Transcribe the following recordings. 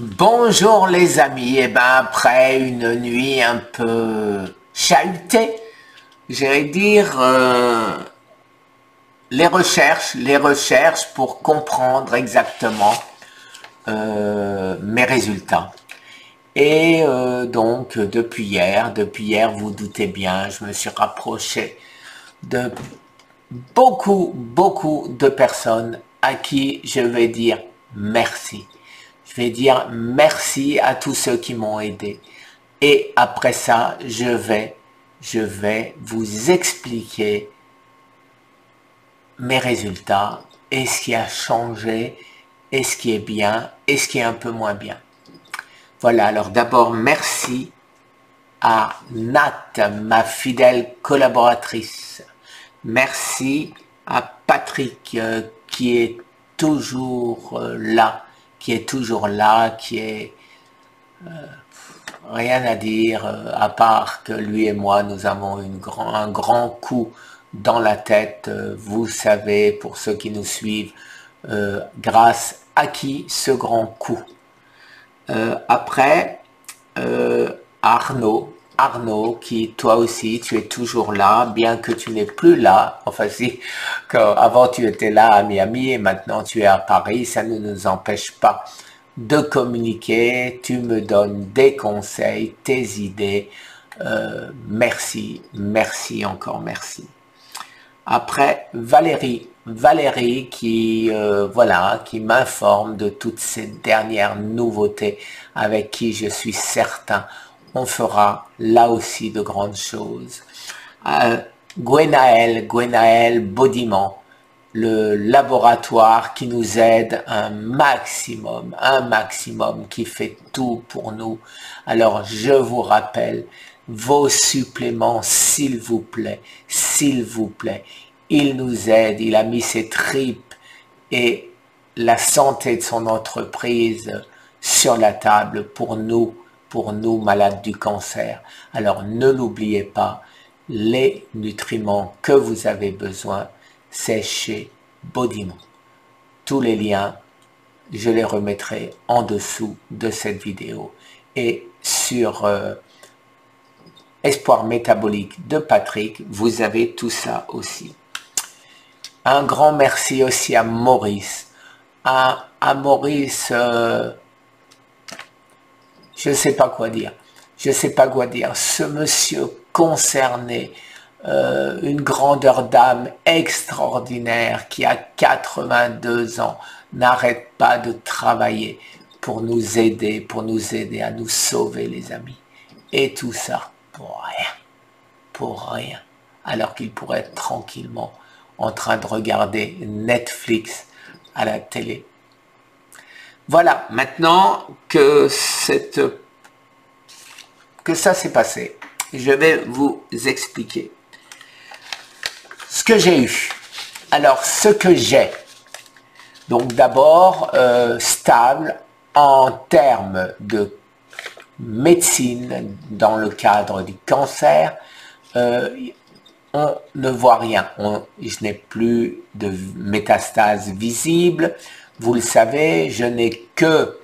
Bonjour les amis, et ben après une nuit un peu chahutée, j'allais dire les recherches pour comprendre exactement mes résultats. Et donc depuis hier, vous doutez bien, je me suis rapproché de beaucoup de personnes à qui je vais dire merci. Je vais dire merci à tous ceux qui m'ont aidé. Et après ça, je vais vous expliquer mes résultats et ce qui a changé et ce qui est bien et ce qui est un peu moins bien. Voilà, alors d'abord, merci à Nat, ma fidèle collaboratrice. Merci à Patrick qui est toujours là, qui est rien à dire à part que lui et moi nous avons un grand coup dans la tête. Vous savez, pour ceux qui nous suivent, grâce à qui ce grand coup. Après, Arnaud, qui toi aussi, tu es toujours là, bien que tu n'es plus là. Enfin si, avant tu étais là à Miami et maintenant tu es à Paris, ça ne nous empêche pas de communiquer. Tu me donnes des conseils, tes idées. Merci encore, merci. Après, Valérie qui voilà, qui m'informe de toutes ces dernières nouveautés avec qui je suis certain on fera là aussi de grandes choses. Gwenaël Baudiman, le laboratoire qui nous aide un maximum, qui fait tout pour nous. Alors je vous rappelle, vos suppléments, s'il vous plaît, il nous aide, il a mis ses tripes et la santé de son entreprise sur la table pour nous malades du cancer. Alors ne l'oubliez pas, les nutriments que vous avez besoin, c'est chez Baudiman. Tous les liens, je les remettrai en dessous de cette vidéo. Et sur Espoir métabolique de Patrick, vous avez tout ça aussi. Un grand merci aussi à Maurice. À Maurice, je ne sais pas quoi dire. Ce monsieur concerné, une grandeur d'âme extraordinaire qui a 82 ans, n'arrête pas de travailler pour nous aider à nous sauver les amis. Et tout ça pour rien, alors qu'il pourrait être tranquillement en train de regarder Netflix à la télé. Voilà, maintenant que ça s'est passé, je vais vous expliquer ce que j'ai eu. Alors, ce que j'ai, donc d'abord, stable en termes de médecine dans le cadre du cancer, on ne voit rien, je n'ai plus de métastases visibles. Vous le savez, je n'ai que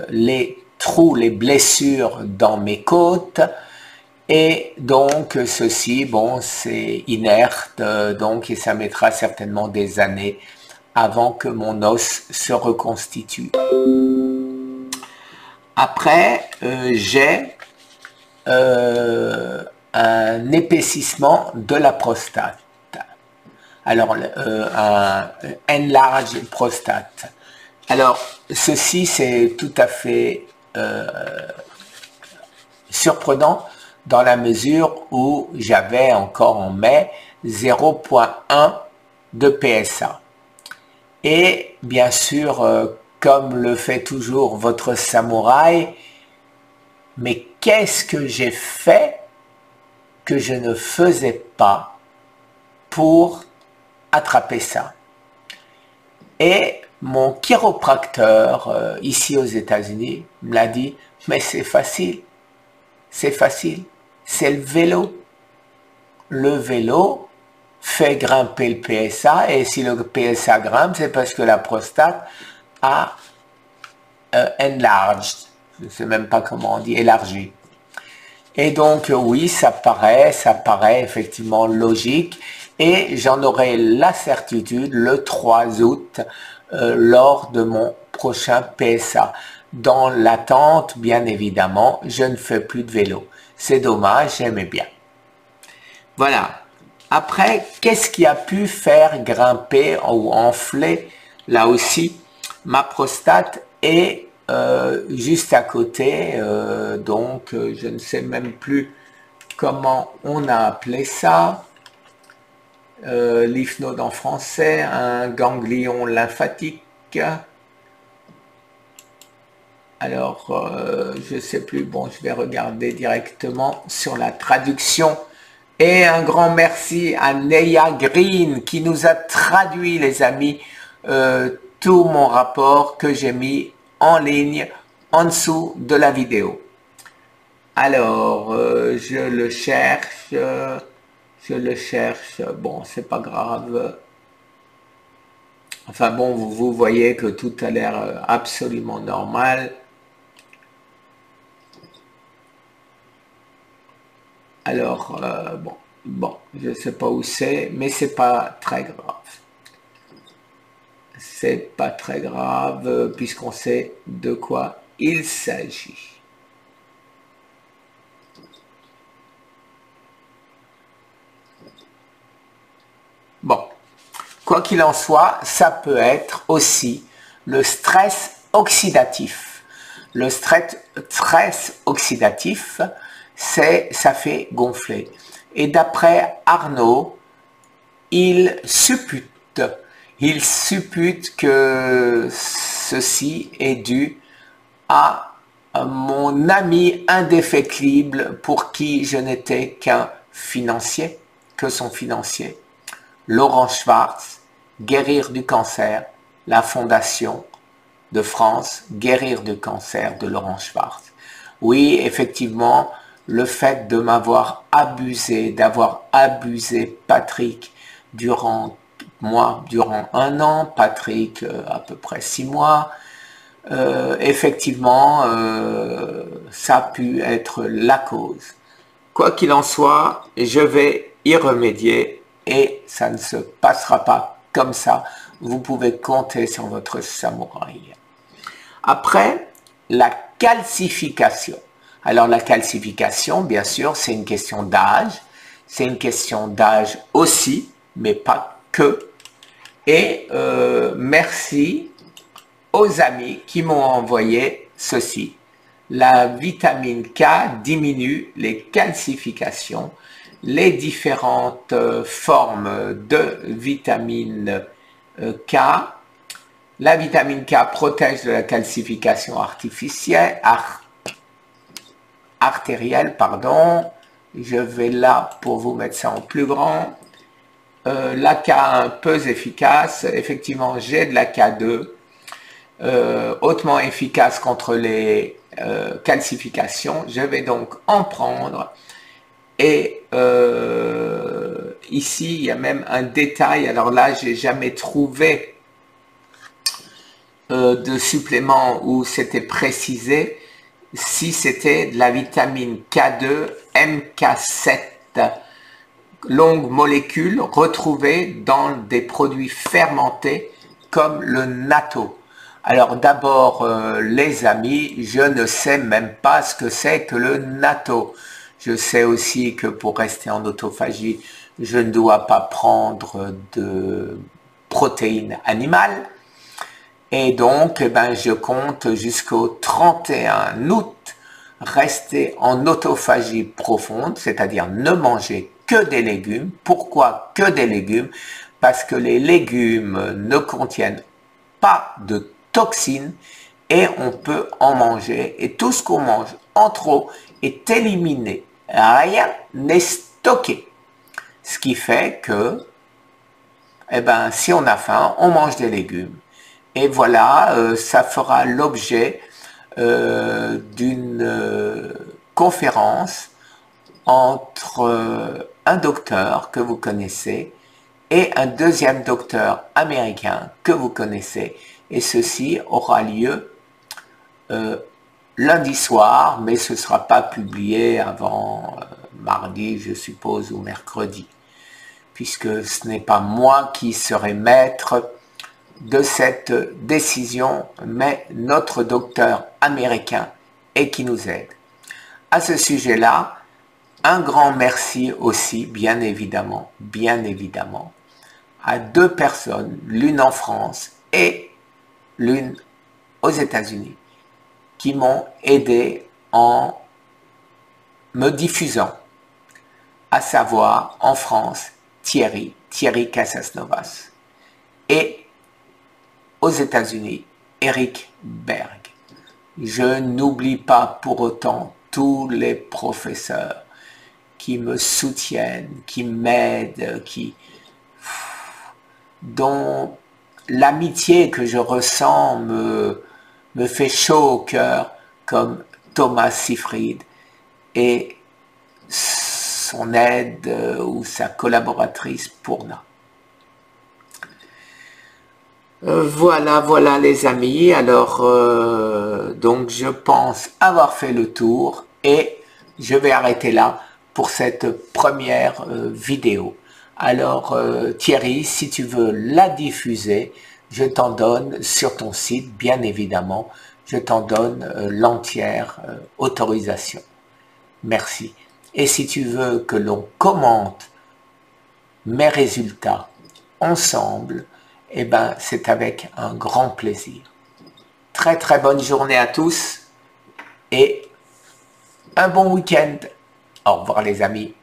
les trous, les blessures dans mes côtes, et donc ceci, bon, c'est inerte, donc, et ça mettra certainement des années avant que mon os se reconstitue. Après, j'ai un épaississement de la prostate. Alors, un enlarge prostate. Alors, ceci, c'est tout à fait surprenant dans la mesure où j'avais encore en mai 0,1 de PSA. Et bien sûr, comme le fait toujours votre samouraï, mais qu'est-ce que j'ai fait que je ne faisais pas pour attraper ça? Et mon chiropracteur ici aux États-Unis me l'a dit, mais c'est facile, c'est le vélo. Le vélo fait grimper le PSA, et si le PSA grimpe, c'est parce que la prostate a enlarged. Je ne sais même pas comment on dit, élargi. Et donc, oui, ça paraît effectivement logique. Et j'en aurai la certitude le 3 août lors de mon prochain PSA. Dans l'attente, bien évidemment, je ne fais plus de vélo. C'est dommage, j'aimais bien. Voilà. Après, qu'est-ce qui a pu faire grimper ou enfler, là aussi, ma prostate et juste à côté, je ne sais même plus comment on a appelé ça, lymph node en français, un ganglion lymphatique. Alors, je ne sais plus, bon, je vais regarder directement sur la traduction. Et un grand merci à Neya Green qui nous a traduit, les amis, tout mon rapport que j'ai mis en ligne en dessous de la vidéo. Alors, je le cherche, bon, c'est pas grave. Enfin bon, vous voyez que tout a l'air absolument normal. Alors, bon, je ne sais pas où c'est, mais c'est pas très grave. C'est pas très grave puisqu'on sait de quoi il s'agit. Bon, quoi qu'il en soit, ça peut être aussi le stress oxydatif. Le stress oxydatif, ça fait gonfler. Et d'après Arnaud, il suppute que ceci est dû à mon ami indéfectible pour qui je n'étais qu'un financier, que son financier, Laurent Schwartz, Guérir du cancer, la Fondation de France, Guérir du cancer de Laurent Schwartz. Oui, effectivement, le fait de m'avoir abusé, d'avoir abusé Patrick durant 1 an, Patrick à peu près 6 mois, effectivement, ça a pu être la cause. Quoi qu'il en soit, je vais y remédier et ça ne se passera pas comme ça. Vous pouvez compter sur votre samouraï. Après, la calcification. Alors la calcification, bien sûr, c'est une question d'âge. C'est une question d'âge aussi, mais pas que. Et merci aux amis qui m'ont envoyé ceci. La vitamine K diminue les calcifications. Les différentes formes de vitamine K. La vitamine K protège de la calcification artérielle, pardon. Je vais là pour vous mettre ça en plus grand. La K1 peu efficace. Effectivement, j'ai de la K2. Hautement efficace contre les calcifications. Je vais donc en prendre. Et ici, il y a même un détail. Alors là, j'ai jamais trouvé de supplément où c'était précisé si c'était de la vitamine K2 MK7, longue molécule retrouvée dans des produits fermentés comme le natto. Alors d'abord, les amis, je ne sais même pas ce que c'est que le natto. Je sais aussi que pour rester en autophagie, je ne dois pas prendre de protéines animales. Et donc, je compte jusqu'au 31 août rester en autophagie profonde, c'est-à-dire ne manger que des légumes. Pourquoi que des légumes? Parce que les légumes ne contiennent pas de toxines et on peut en manger. Et tout ce qu'on mange en trop est éliminé. Rien n'est stocké. Ce qui fait que, si on a faim, on mange des légumes. Et voilà, ça fera l'objet d'une conférence entre un docteur que vous connaissez et un deuxième docteur américain que vous connaissez. Et ceci aura lieu lundi soir, mais ce ne sera pas publié avant mardi, je suppose, ou mercredi, puisque ce n'est pas moi qui serai maître de cette décision, mais notre docteur américain et qui nous aide. À ce sujet-là, un grand merci aussi, bien évidemment, à deux personnes, l'une en France et l'une aux États-Unis, qui m'ont aidé en me diffusant, à savoir en France, Thierry Casasnovas, et aux États-Unis, Eric Berg. Je n'oublie pas pour autant tous les professeurs qui me soutiennent, qui m'aident, dont l'amitié que je ressens me fait chaud au cœur, comme Thomas Seyfried et son aide ou sa collaboratrice Pourna. Voilà les amis, alors donc je pense avoir fait le tour et je vais arrêter là pour cette première vidéo. Alors Thierry, si tu veux la diffuser, je t'en donne sur ton site, bien évidemment, je t'en donne l'entière autorisation. Merci. Et si tu veux que l'on commente mes résultats ensemble, eh ben, c'est avec un grand plaisir. Très très bonne journée à tous et un bon week-end. Au revoir les amis.